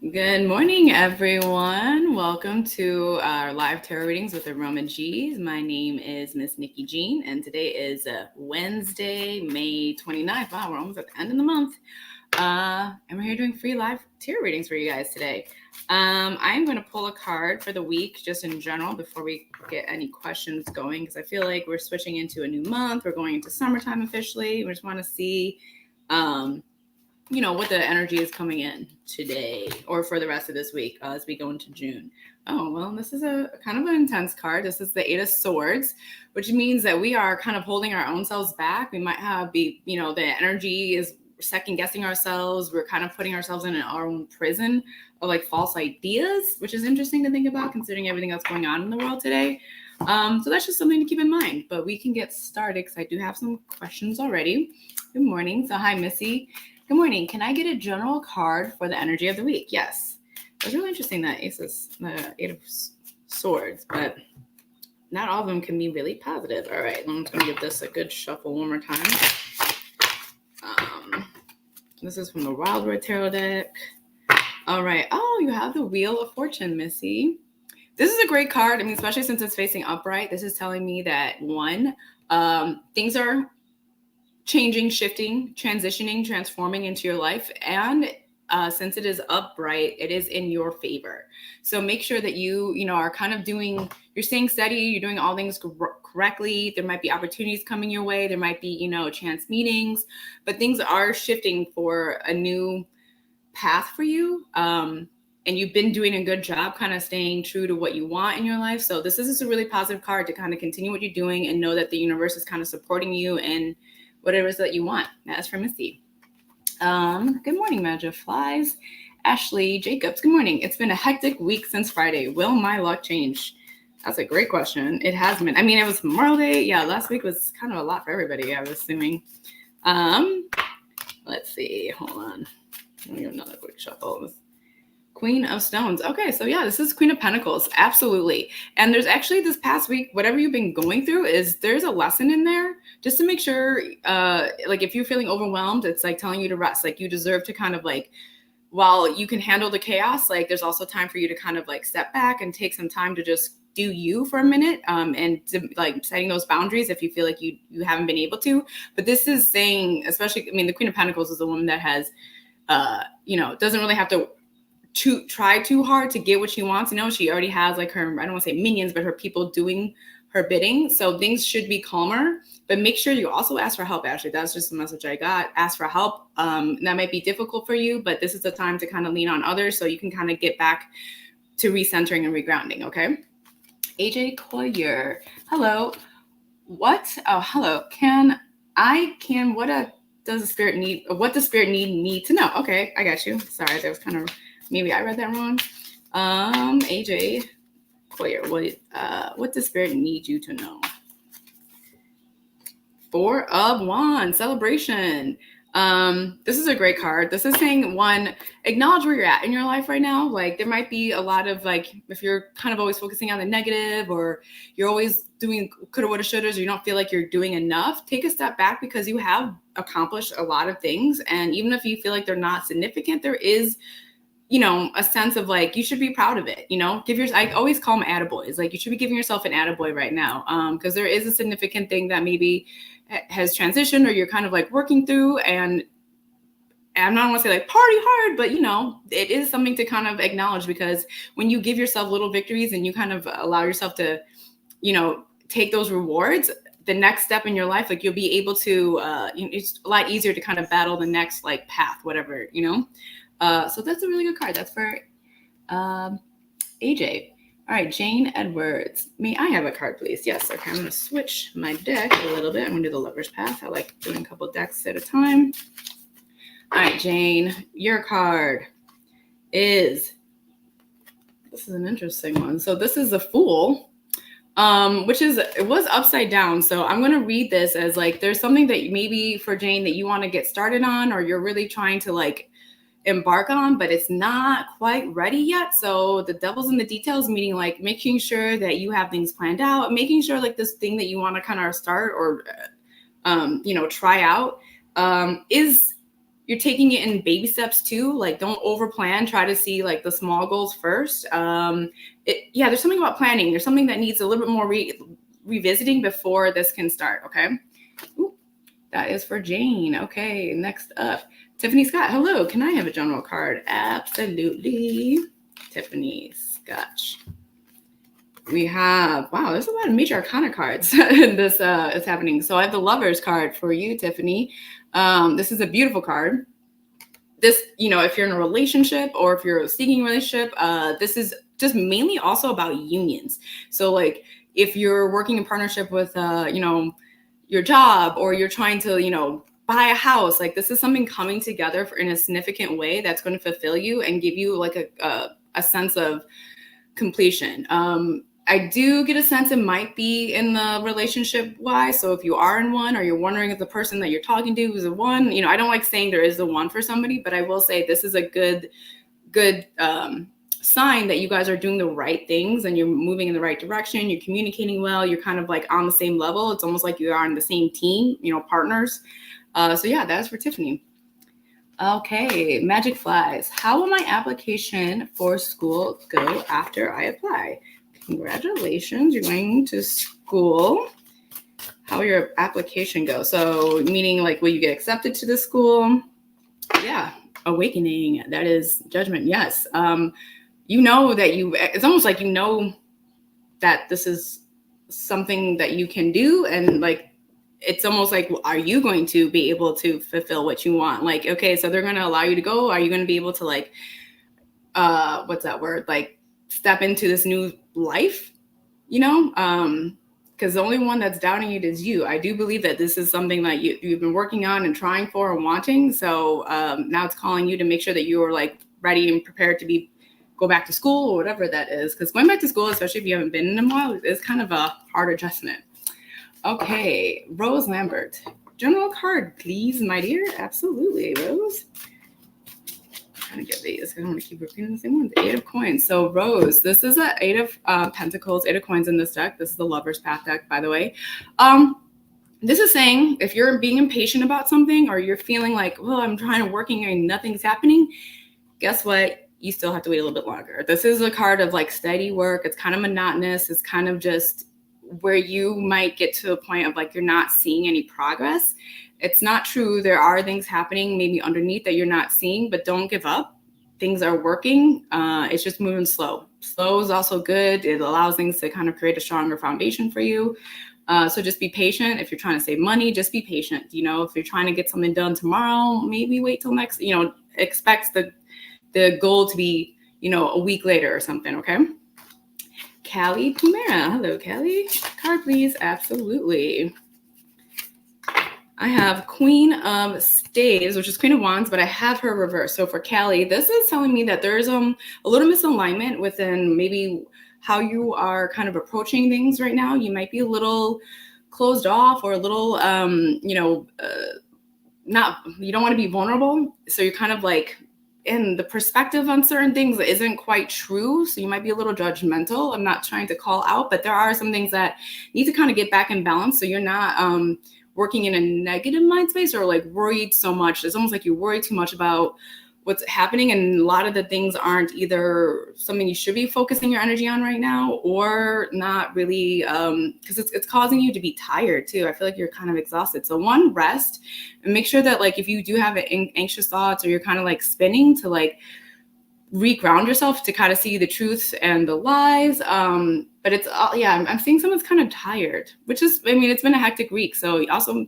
Good morning, everyone. Welcome to our live tarot readings with aromaG. My name is Miss Nikki Jean, and today is Wednesday, May 29th. Wow, we're almost at the end of the month. And we're here doing free live tarot readings for you guys today. I am going to pull a card for the week, just in general, before we get any questions going, because I feel like we're switching into a new month. We're going into summertime officially. We just want to see what the energy is coming in today or for the rest of this week as we go into June. Oh, well, this is a kind of an intense card. This is the Eight of Swords, which means that we are kind of holding our own selves back. We might the energy is second guessing ourselves. We're kind of putting ourselves in our own prison of like false ideas, which is interesting to think about considering everything that's going on in the world today. So that's just something to keep in mind, but we can get started because I do have some questions already. Good morning. So hi, Missy. Good morning. Can I get a general card for the energy of the week? Yes. It was really interesting that the Eight of Swords, but not all of them can be really positive. All right, I'm just going to give this a good shuffle one more time. This is from the Wildwood Tarot deck. All right. Oh, you have the Wheel of Fortune, Missy. This is a great card. I mean, especially since it's facing upright. This is telling me that, one, things are changing, shifting, transitioning, transforming into your life. And since it is upright, it is in your favor. So make sure that you are kind of you're staying steady, you're doing all things correctly. There might be opportunities coming your way. There might be, chance meetings, but things are shifting for a new path for you. And you've been doing a good job kind of staying true to what you want in your life. So this is just a really positive card to kind of continue what you're doing and know that the universe is kind of supporting you and whatever it is that you want. That's from Missy. Good morning, Magic Flies. Ashley Jacobs, good morning. It's been a hectic week since Friday. Will my luck change? That's a great question. It has been. I mean, it was Memorial Day. Yeah, last week was kind of a lot for everybody, I was assuming. Let's see. Hold on. Let me do another quick shuffle. Queen of Stones. Okay, so yeah, this is Queen of Pentacles. Absolutely. And there's actually this past week, whatever you've been going through, there's a lesson in there just to make sure, like if you're feeling overwhelmed, it's like telling you to rest. Like you deserve to kind of like, while you can handle the chaos, like there's also time for you to kind of like step back and take some time to just do you for a minute, and to, like setting those boundaries if you feel like you haven't been able to. But this is saying, especially, I mean, the Queen of Pentacles is a woman that has, doesn't really have to try too hard to get what she wants. She already has like her, I don't want to say minions, but her people doing her bidding. So things should be calmer, but make sure you also ask for help. Ashley, that's just the message I got. Ask for help. That might be difficult for you, but this is the time to kind of lean on others so you can kind of get back to recentering and regrounding. Okay. AJ Collier. Hello. What? Oh, hello. Does the spirit need? What does spirit need me to know? Okay. I got you. Sorry. That was kind of, maybe I read that wrong. AJ Collier, what does spirit need you to know? Four of Wands, celebration. This is a great card. This is saying, one, acknowledge where you're at in your life right now. Like there might be a lot of like, if you're kind of always focusing on the negative, or you're always doing coulda, woulda, shouldas, or you don't feel like you're doing enough, take a step back because you have accomplished a lot of things. And even if you feel like they're not significant, there is, a sense of like, you should be proud of it, I always call them attaboys. Like you should be giving yourself an attaboy right now. Cause there is a significant thing that maybe has transitioned or you're kind of like working through, and I'm not want to say like party hard, but it is something to kind of acknowledge, because when you give yourself little victories and you kind of allow yourself to, take those rewards, the next step in your life, like you'll be able to, it's a lot easier to kind of battle the next like path, whatever, so that's a really good card. That's for AJ. All right, Jane Edwards. May I have a card, please? Yes. Okay, I'm going to switch my deck a little bit. I'm going to do the Lover's Path. I like doing a couple decks at a time. All right, Jane, your card is, this is an interesting one. So this is the Fool, it was upside down. So I'm going to read this as like, there's something that maybe for Jane that you want to get started on, or you're really trying to like embark on, but it's not quite ready yet. So the devil's in the details, meaning like making sure that you have things planned out, making sure like this thing that you want to kind of start or, try out, is you're taking it in baby steps too. Like, don't over plan. Try to see like the small goals first. There's something about planning. There's something that needs a little bit more revisiting before this can start. Okay. Ooh, that is for Jane. Okay. Next up, Tiffany Scott. Hello. Can I have a general card? Absolutely. Tiffany Scotch. We have, wow, there's a lot of major arcana cards in this is happening. So I have the Lovers card for you, Tiffany. This is a beautiful card. This, if you're in a relationship or if you're seeking a relationship, this is just mainly also about unions. So like if you're working in partnership with, your job, or you're trying to, buy a house, like this is something coming together in a significant way that's going to fulfill you and give you like a sense of completion. I do get a sense it might be in the relationship wise. So if you are in one, or you're wondering if the person that you're talking to is the one, I don't like saying there is the one for somebody, but I will say this is a good sign that you guys are doing the right things and you're moving in the right direction. You're communicating well. You're kind of like on the same level. It's almost like you are on the same team, partners. So yeah, that's for Tiffany. Okay, Magic Flies. How will my application for school go after I apply? Congratulations, you're going to school. How will your application go? So meaning like, will you get accepted to the school? Yeah, awakening. That is judgment. Yes. It's almost like that this is something that you can do, and like it's almost like, are you going to be able to fulfill what you want? Like, okay, so they're going to allow you to go. Are you going to be able to like, what's that word? Like step into this new life, because the only one that's doubting it is you. I do believe that this is something that you've been working on and trying for and wanting. So now it's calling you to make sure that you are like ready and prepared to go back to school or whatever that is. Because going back to school, especially if you haven't been in a while, is kind of a hard adjustment. Okay, Rose Lambert. General card, please, my dear. Absolutely, Rose. I'm trying to get these. I don't want to keep repeating the same one. The 8 of Coins. So, Rose, this is an 8 of Pentacles, 8 of Coins in this deck. This is the Lover's Path deck, by the way. This is saying if you're being impatient about something, or you're feeling like, well, I'm trying to working and nothing's happening, guess what? You still have to wait a little bit longer. This is a card of like steady work. It's kind of monotonous. It's kind of just where you might get to a point of like you're not seeing any progress. It's not true. There are things happening maybe underneath that you're not seeing, but don't give up. Things are working. It's just moving slow. Slow is also good. It allows things to kind of create a stronger foundation for you. So just be patient. If you're trying to save money, just be patient. If you're trying to get something done tomorrow, maybe wait till next, expect the goal to be, a week later or something. Okay. Callie Pumera. Hello, Callie. Card, please. Absolutely. I have Queen of Staves, which is Queen of Wands, but I have her reversed. So for Callie, this is telling me that there's a little misalignment within maybe how you are kind of approaching things right now. You might be a little closed off, or a little, you don't want to be vulnerable. So you're kind of like, in the perspective on certain things that isn't quite true. So you might be a little judgmental. I'm not trying to call out, but there are some things that need to kind of get back in balance. So you're not working in a negative mind space, or like worried so much. It's almost like you worry too much about what's happening. And a lot of the things aren't either something you should be focusing your energy on right now, or not really, because it's causing you to be tired too. I feel like you're kind of exhausted. So one, rest, and make sure that like if you do have anxious thoughts, or you're kind of like spinning, to like reground yourself to kind of see the truth and the lies. But it's I'm seeing someone's kind of tired, which is, it's been a hectic week. So also,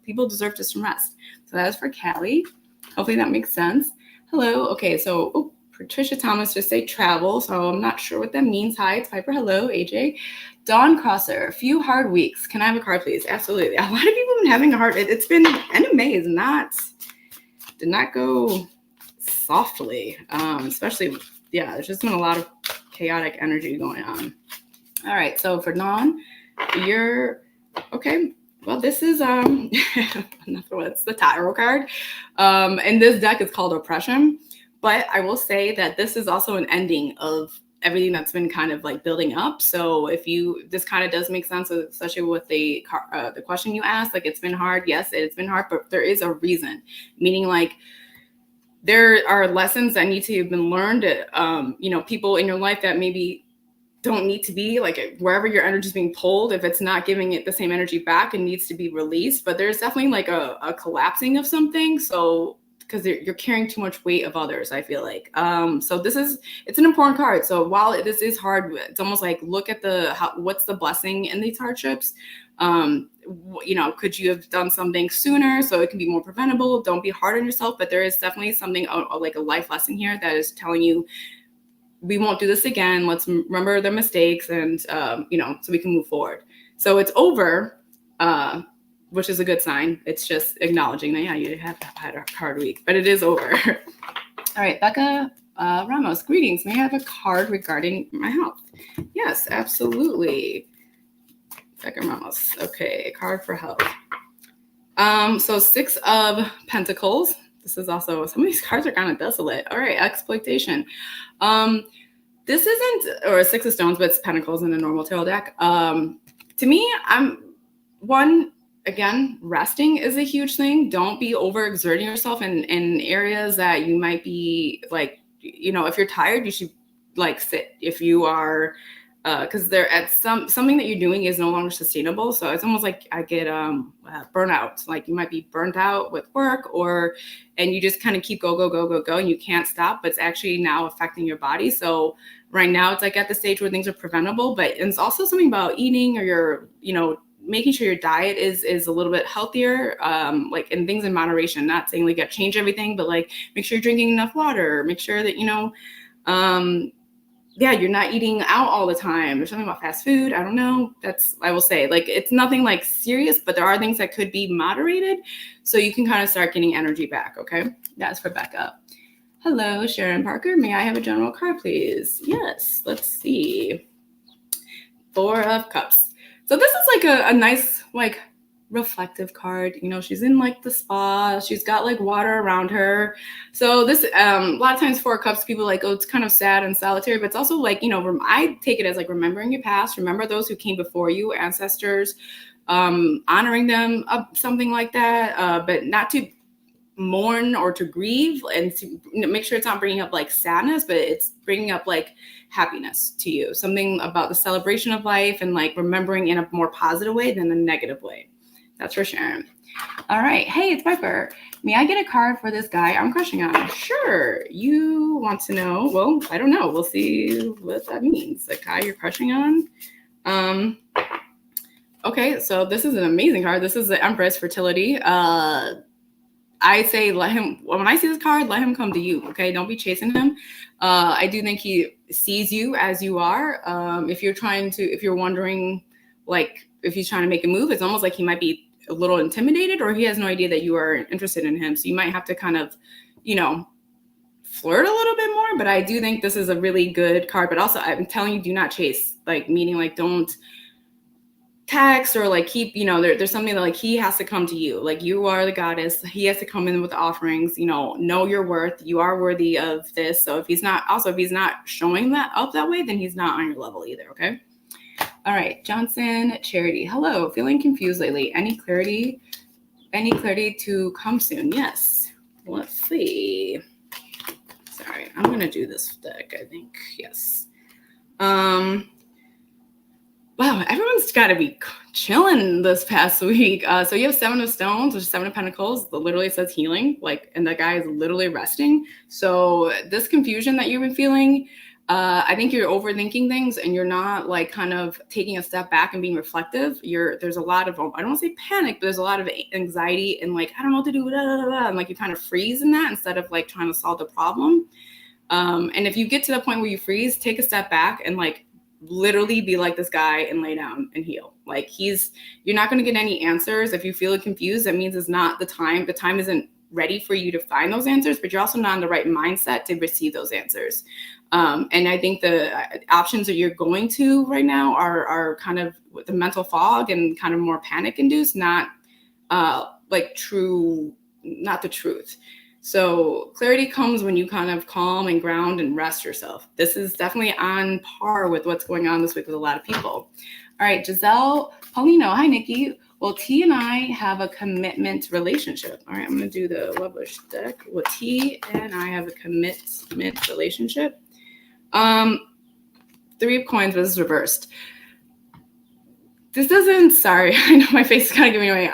people deserve just some rest. So that is for Callie. Hopefully that makes sense. Hello. Okay. So Patricia Thomas just say travel. So I'm not sure what that means. Hi, it's Piper. Hello, AJ. Dawn Crosser. A few hard weeks. Can I have a card, please? Absolutely. A lot of people have been having a hard. It's been end of May did not go softly. Especially there's just been a lot of chaotic energy going on. All right. So for Dawn, you're okay. Well, this is another one. It's the tarot card. And this deck is called Oppression. But I will say that this is also an ending of everything that's been kind of like building up. So this kind of does make sense, especially with the question you asked, like it's been hard. Yes, it's been hard, but there is a reason, meaning like there are lessons that need to have been learned. People in your life that maybe don't need to be like wherever your energy is being pulled. If it's not giving it the same energy back, it needs to be released. But there's definitely like a collapsing of something. So because you're carrying too much weight of others, I feel like. So it's an important card. So while this is hard, it's almost like look at what's the blessing in these hardships. Could you have done something sooner so it can be more preventable? Don't be hard on yourself. But there is definitely something like a life lesson here that is telling you, we won't do this again. Let's remember the mistakes and, so we can move forward. So it's over, which is a good sign. It's just acknowledging that, yeah, you have had a hard week, but it is over. All right, Becca Ramos, greetings. May I have a card regarding my health? Yes, absolutely. Becca Ramos. Okay, card for health. So 6 of Pentacles. This is also, some of these cards are kind of desolate. All right, exploitation. This isn't, or 6 of Stones, but it's Pentacles in a normal tarot deck. To me, again, resting is a huge thing. Don't be overexerting yourself in areas that you might be like, if you're tired, you should like sit. If you are, because they're at something that you're doing is no longer sustainable. So it's almost like I get burnout. Like you might be burnt out with work and you just kind of keep go, and you can't stop, but it's actually now affecting your body. So right now it's like at the stage where things are preventable, but it's also something about eating or making sure your diet is a little bit healthier, like in things in moderation, not saying like change everything, but like make sure you're drinking enough water, make sure that, you're not eating out all the time. There's something about fast food. I don't know. I will say, like, it's nothing like serious, but there are things that could be moderated. So you can kind of start getting energy back. Okay. That's for Becca. Hello, Sharon Parker. May I have a general card, please? Yes. Let's see. 4 of Cups. So this is like a nice, like, reflective card. She's in like the spa, she's got like water around her. So this a lot of times 4 of Cups, people like, oh, it's kind of sad and solitary, but it's also like, I take it as like remembering your past, remember those who came before you, ancestors, honoring them, something like that, but not to mourn or to grieve, and to make sure it's not bringing up like sadness, but it's bringing up like happiness to you, something about the celebration of life and like remembering in a more positive way than a negative way. That's for Sharon. All right. Hey, it's Piper. May I get a card for this guy I'm crushing on? Sure. You want to know? Well, I don't know. We'll see what that means. The guy you're crushing on. Okay. So this is an amazing card. This is the Empress Fertility. I say when I see this card, let him come to you. Okay. Don't be chasing him. I do think he sees you as you are. If you're wondering, like, if he's trying to make a move, it's almost like he might be a little intimidated, or he has no idea that you are interested in him. So you might have to kind of, flirt a little bit more. But I do think this is a really good card. But also, I'm telling you, do not chase. Like, meaning like don't text or like keep, there's something that like he has to come to you. Like, you are the goddess. He has to come in with the offerings. Know your worth. You are worthy of this. So if he's not showing that up that way, then he's not on your level either. Okay. All right, Johnson Charity. Hello, feeling confused lately. Any clarity to come soon? Yes. Let's see. Sorry, I'm gonna do this deck, I think. Yes. Wow, everyone's got to be chilling this past week. So you have 7 of Stones, which is 7 of Pentacles. That literally says healing, like, and the guy is literally resting. So this confusion that you've been feeling, I think you're overthinking things, and you're not like kind of taking a step back and being reflective. There's a lot of, I don't want to say panic, but there's a lot of anxiety and like, I don't know what to do, and like you kind of freeze in that instead of like trying to solve the problem. And if you get to the point where you freeze, take a step back and like literally be like this guy and lay down and heal. Like, you're not going to get any answers. If you feel confused, that means it's not the time. The time isn't ready for you to find those answers, but you're also not in the right mindset to receive those answers. And I think the options that you're going to right now are kind of the mental fog and kind of more panic induced, not like true, not the truth. So clarity comes when you kind of calm and ground and rest yourself. This is definitely on par with what's going on this week with a lot of people. All right, Giselle Paulino. Hi, Nikki. Well, T and I have a commitment relationship. All right, I'm going to do the Weblish deck. Well, T and I have a commitment relationship. 3 of coins, but this is reversed. This doesn't, sorry, I know my face is kind of giving away.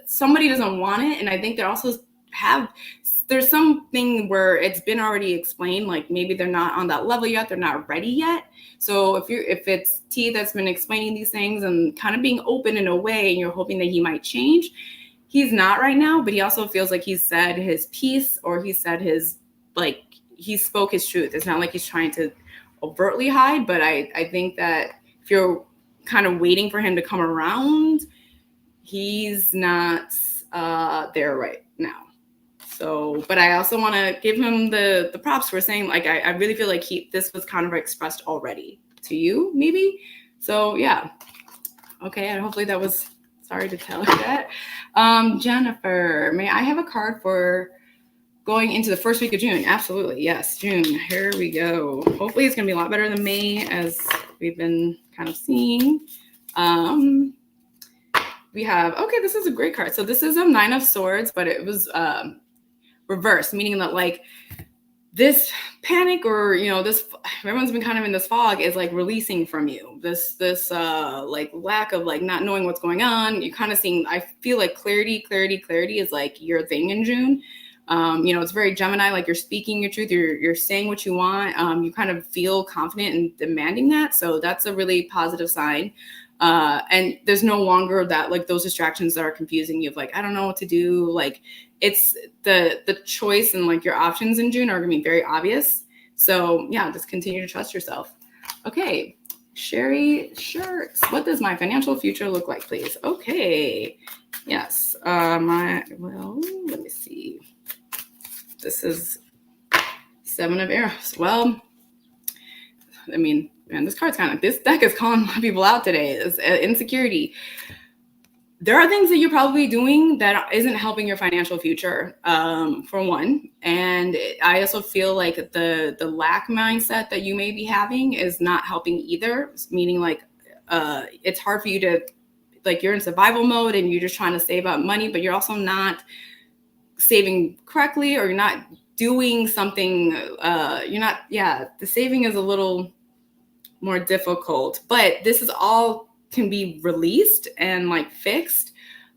Somebody doesn't want it. And I think they also there's something where it's been already explained, like maybe they're not on that level yet. They're not ready yet. So if it's T that's been explaining these things and kind of being open in a way, and you're hoping that he might change, he's not right now, but he also feels like he's said his piece, or he said he spoke his truth. It's not like he's trying to overtly hide, but I think that if you're kind of waiting for him to come around, he's not there right now. So, but I also want to give him the props for saying, like, I really feel like this was kind of expressed already to you, maybe. So yeah. Okay, and hopefully that was, sorry to tell you that. Jennifer, may I have a card for going into the first week of June? Absolutely, yes, June. Here we go. Hopefully it's going to be a lot better than May, as we've been kind of seeing. We have, okay, this is a great card. So this is a 9 of Swords, but it was reversed, meaning that like this panic, or this, everyone's been kind of in this fog, is like releasing from you. This like lack of like not knowing what's going on. You're kind of seeing, I feel like clarity is like your thing in June. It's very Gemini, like you're speaking your truth, you're saying what you want. You kind of feel confident in demanding that. So that's a really positive sign. And there's no longer that, like, those distractions that are confusing you of like, I don't know what to do. Like, it's the choice and like your options in June are going to be very obvious. So yeah, just continue to trust yourself. Okay. Sherry Shirts. What does my financial future look like, please? Okay. Yes. Let me see. This is 7 of Arrows. Well, I mean, man, this card's this deck is calling a lot of people out today. Is insecurity. There are things that you're probably doing that isn't helping your financial future, for one. And I also feel like the lack mindset that you may be having is not helping either. Meaning like, it's hard for you to, like, you're in survival mode and you're just trying to save up money, but you're also not saving correctly, or you're not doing something, the saving is a little more difficult, but this is all can be released and like fixed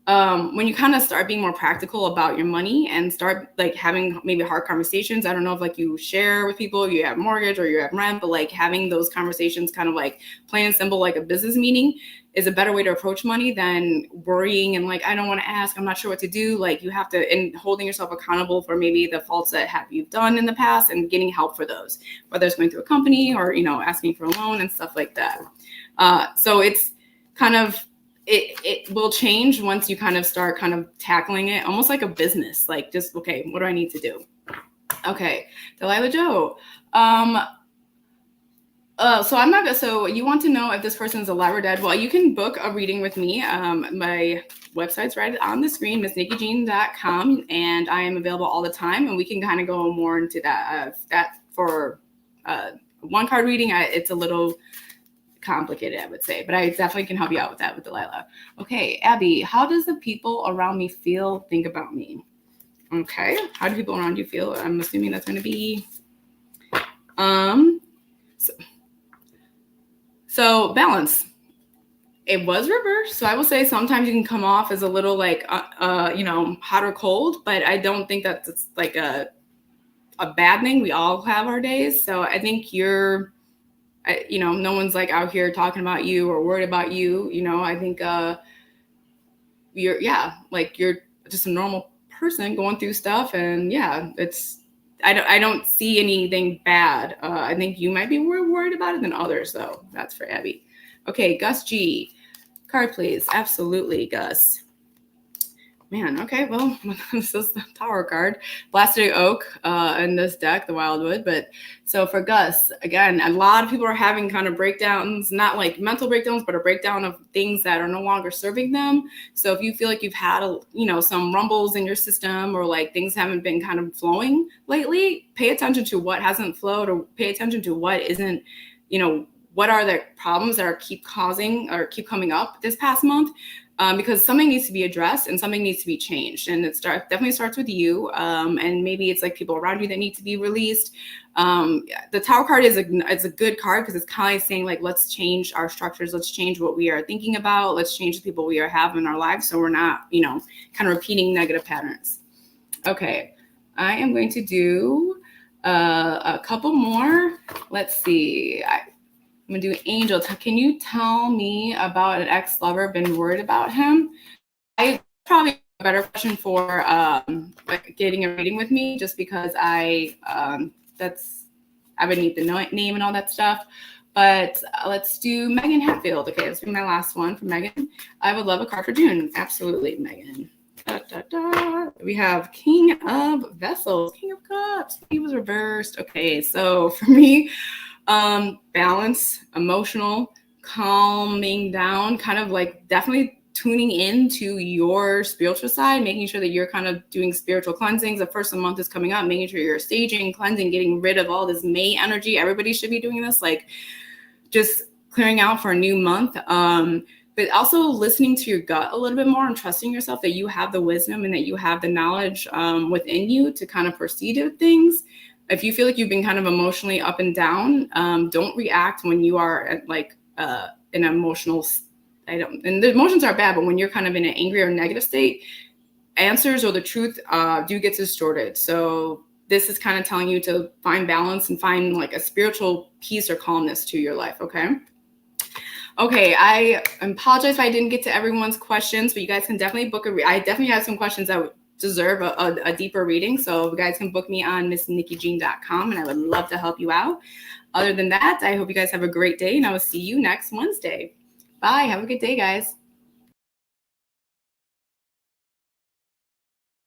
when you kind of start being more practical about your money and start like having maybe hard conversations. I don't know if like you share with people, if you have mortgage or you have rent, but like having those conversations kind of like plain and simple, like a business meeting, is a better way to approach money than worrying and like, I don't want to ask, I'm not sure what to do. Like you have to, and holding yourself accountable for maybe the faults that you've done in the past and getting help for those, whether it's going through a company or, asking for a loan and stuff like that. So it's kind of, it will change once you kind of start kind of tackling it almost like a business, like just, okay, what do I need to do? Okay. Delilah Joe. So you want to know if this person's alive or dead? Well, you can book a reading with me. My website's right on the screen, MissNikkiJean.com, and I am available all the time, and we can kind of go more into that. That for one card reading, it's a little complicated, I would say, but I definitely can help you out with that with Delilah. Okay, Abby, how does the people around me think about me? Okay, how do people around you feel? I'm assuming that's going to be so balance. It was reversed, so I will say sometimes you can come off as a little like hot or cold, but I don't think that's like a bad thing. We all have our days, so I think no one's like out here talking about you or worried about you. I think you're just a normal person going through stuff, and yeah, I don't see anything bad. I think you might be more worried about it than others, though. That's for Abby. Okay, Gus G. Card, please. Absolutely, Gus. man, okay, well, this is the Tower card. Blasted Oak in this deck, the Wildwood. But so for Gus, again, a lot of people are having kind of breakdowns, not like mental breakdowns, but a breakdown of things that are no longer serving them. So if you feel like you've had, some rumbles in your system, or like things haven't been kind of flowing lately, pay attention to what hasn't flowed, or pay attention to what isn't, what are the problems that are keep coming up this past month. Because something needs to be addressed and something needs to be changed. And definitely starts with you. And maybe it's like people around you that need to be released. The Tower card is a good card because it's kind of saying like, let's change our structures. Let's change what we are thinking about. Let's change the people we are having in our lives. So we're not, kind of repeating negative patterns. Okay. I am going to do a couple more. Let's see. I'm going to do Angel. Can you tell me about an ex-lover, been worried about him? I probably a better question for getting a reading with me, just because I would need the name and all that stuff. But let's do Megan Hatfield. Okay, this will be my last one for Megan. I would love a card for June. Absolutely, Megan. We have King of Vessels, King of Cups. He was reversed. Okay, so for me, balance, emotional, calming down, kind of like definitely tuning into your spiritual side, making sure that you're kind of doing spiritual cleansings. The first of the month is coming up, making sure you're staging, cleansing, getting rid of all this May energy. Everybody should be doing this, like just clearing out for a new month. But also listening to your gut a little bit more and trusting yourself that you have the wisdom and that you have the knowledge within you to kind of proceed with things. If you feel like you've been kind of emotionally up and down, don't react when you are at like an emotional and the emotions are bad, but when you're kind of in an angry or negative state, answers or the truth do get distorted. So this is kind of telling you to find balance and find like a spiritual peace or calmness to your life. Okay, I apologize if I didn't get to everyone's questions, but you guys can definitely book I definitely have some questions that would deserve a deeper reading. So you guys can book me on MissNikkiJean.com, and I would love to help you out. Other than that, I hope you guys have a great day, and I will see you next Wednesday. Bye. Have a good day, guys.